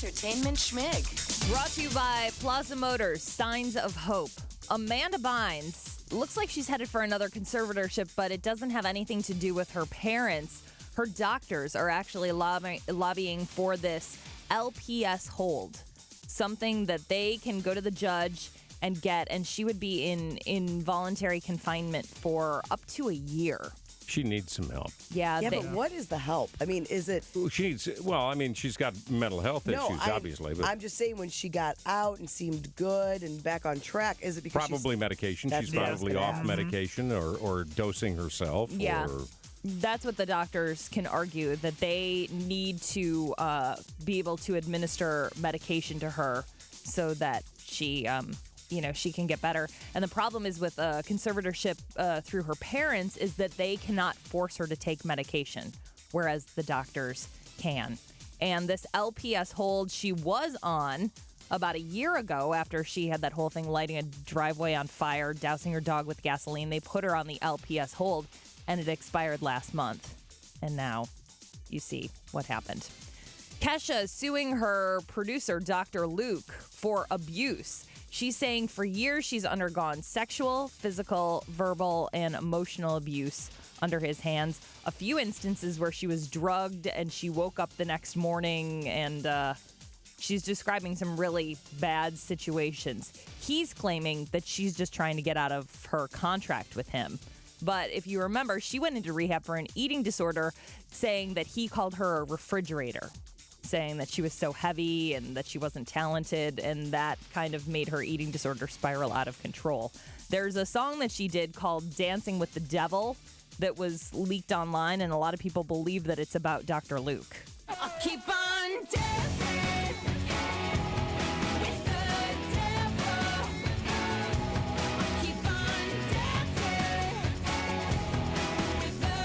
Entertainment Schmig. Brought to you by Plaza Motors, Signs of Hope. Amanda Bynes looks like she's headed for another conservatorship, but it doesn't have anything to do with her parents. Her doctors are actually lobbying for this LPS hold, something that they can go to the judge and get, and she would be in involuntary confinement for up to a year. She needs some help. Yeah, but what is the help? I mean, is it... she's got mental health issues, obviously. But I'm just saying when she got out and seemed good and back on track, is it because probably medication. She's probably off medication or dosing herself. Yeah. That's what the doctors can argue, that they need to be able to administer medication to her so that she... she can get better. And the problem is with conservatorship through her parents is that they cannot force her to take medication, whereas the doctors can. And this LPS hold she was on about a year ago after she had that whole thing lighting a driveway on fire, dousing her dog with gasoline. They put her on the LPS hold, and it expired last month. And now you see what happened. Kesha is suing her producer, Dr. Luke, for abuse. She's saying for years she's undergone sexual, physical, verbal, and emotional abuse under his hands. A few instances where she was drugged and she woke up the next morning, and she's describing some really bad situations. He's claiming that she's just trying to get out of her contract with him. But if you remember, she went into rehab for an eating disorder, saying that he called her a refrigerator, saying that she was so heavy and that she wasn't talented, and that kind of made her eating disorder spiral out of control. There's a song that she did called Dancing with the Devil that was leaked online, and a lot of people believe that it's about Dr. Luke. I'll keep on dancing with the devil. I'll keep on dancing with the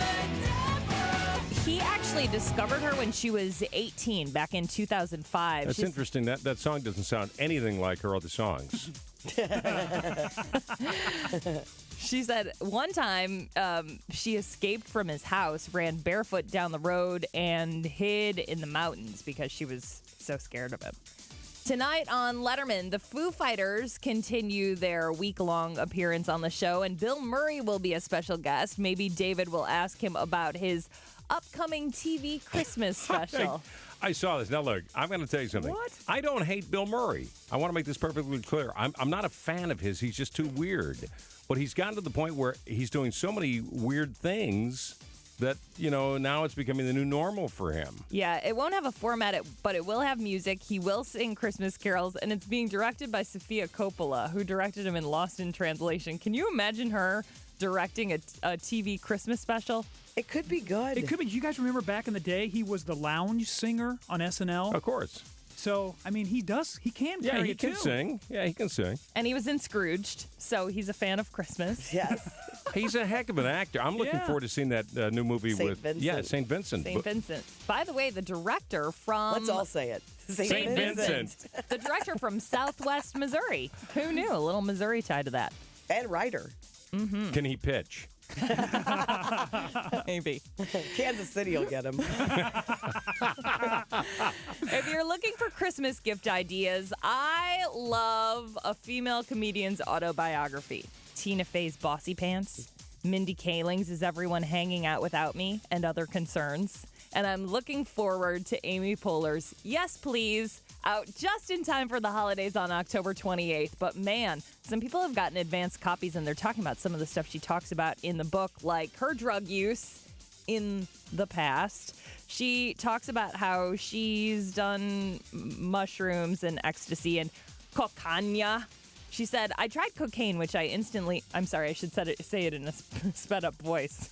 devil. He actually discovered her when she was 18, back in 2005. That's interesting. That song doesn't sound anything like her other songs. She said one time she escaped from his house, ran barefoot down the road, and hid in the mountains because she was so scared of him. Tonight on Letterman, the Foo Fighters continue their week-long appearance on the show, and Bill Murray will be a special guest. Maybe David will ask him about his upcoming TV Christmas special. I saw this. Now, look, I'm going to tell you something. What? I don't hate Bill Murray. I want to make this perfectly clear. I'm not a fan of his. He's just too weird. But he's gotten to the point where he's doing so many weird things that, now it's becoming the new normal for him. Yeah, it won't have a format, but it will have music. He will sing Christmas carols, and it's being directed by Sofia Coppola, who directed him in Lost in Translation. Can you imagine her directing a TV Christmas special? It could be good. It could be. Do you guys remember back in the day, he was the lounge singer on SNL? Of course. So, I mean, he can carry he it can too. sing. Yeah, he can sing. And he was in Scrooged, so he's a fan of Christmas. Yes. He's a heck of an actor. I'm looking forward to seeing that new movie Saint with Vincent. St. Vincent. St. Vincent. By the way, the director from... Let's all say it. St. Vincent. The director from Southwest Missouri. Who knew? A little Missouri tie to that. And writer. Mm-hmm. Can he pitch? Maybe. Kansas City will get him. If you're looking for Christmas gift ideas, I love a female comedian's autobiography. Tina Fey's Bossy Pants, Mindy Kaling's Is Everyone Hanging Out Without Me, and Other Concerns. And I'm looking forward to Amy Poehler's Yes Please, out just in time for the holidays on October 28th. But man, some people have gotten advanced copies, and they're talking about some of the stuff she talks about in the book, like her drug use in the past. She talks about how she's done mushrooms and ecstasy and cocaine. She said, I tried cocaine, which I instantly... I'm sorry, I should say it in a sped-up voice.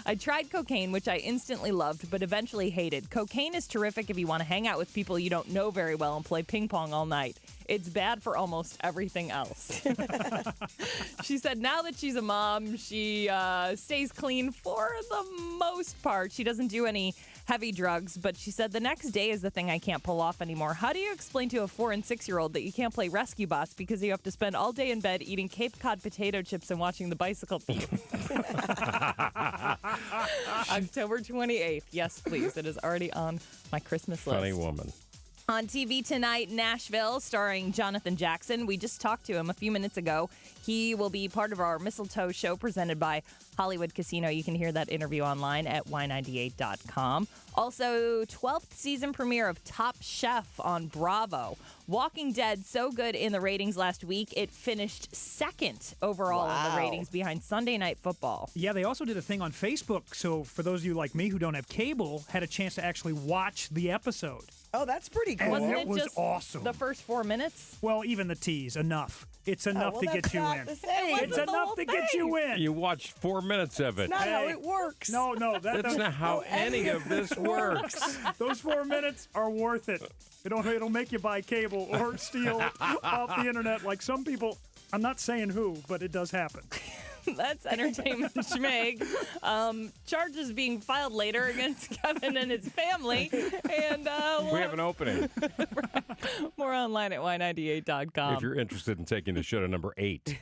I tried cocaine, which I instantly loved, but eventually hated. Cocaine is terrific if you want to hang out with people you don't know very well and play ping pong all night. It's bad for almost everything else. She said now that she's a mom, she stays clean for the most part. She doesn't do any heavy drugs, but she said the next day is the thing I can't pull off anymore. How do you explain to a 4- and 6-year-old that you can't play Rescue Bots because you have to spend all day in bed eating Cape Cod potato chips and watching the bicycle theme? October 28th. Yes, please. It is already on my Christmas list. Funny woman. On TV tonight, Nashville, starring Jonathan Jackson. We just talked to him a few minutes ago. He will be part of our Mistletoe show presented by Hollywood Casino. You can hear that interview online at y98.com. Also, 12th season premiere of Top Chef on Bravo. Walking Dead, so good in the ratings last week. It finished second overall in the ratings behind Sunday Night Football. Yeah, they also did a thing on Facebook. So for those of you like me who don't have cable, had a chance to actually watch the episode. Oh, that's pretty cool. And Wasn't it it was just awesome. the first 4 minutes? Well, even the tease, enough. It's enough well, to get that's you not in. the same. It It's wasn't the enough whole to get thing. you in. You watched 4 minutes of it. Not how Hey. it works. No, That's not how any of this works. Those 4 minutes are worth it. It'll make you buy cable or steal off the internet like some people. I'm not saying who, but it does happen. That's Entertainment Schmig. Charges being filed later against Kevin and his family. And We have an opening. more online at y98.com. If you're interested in taking the show to number 8.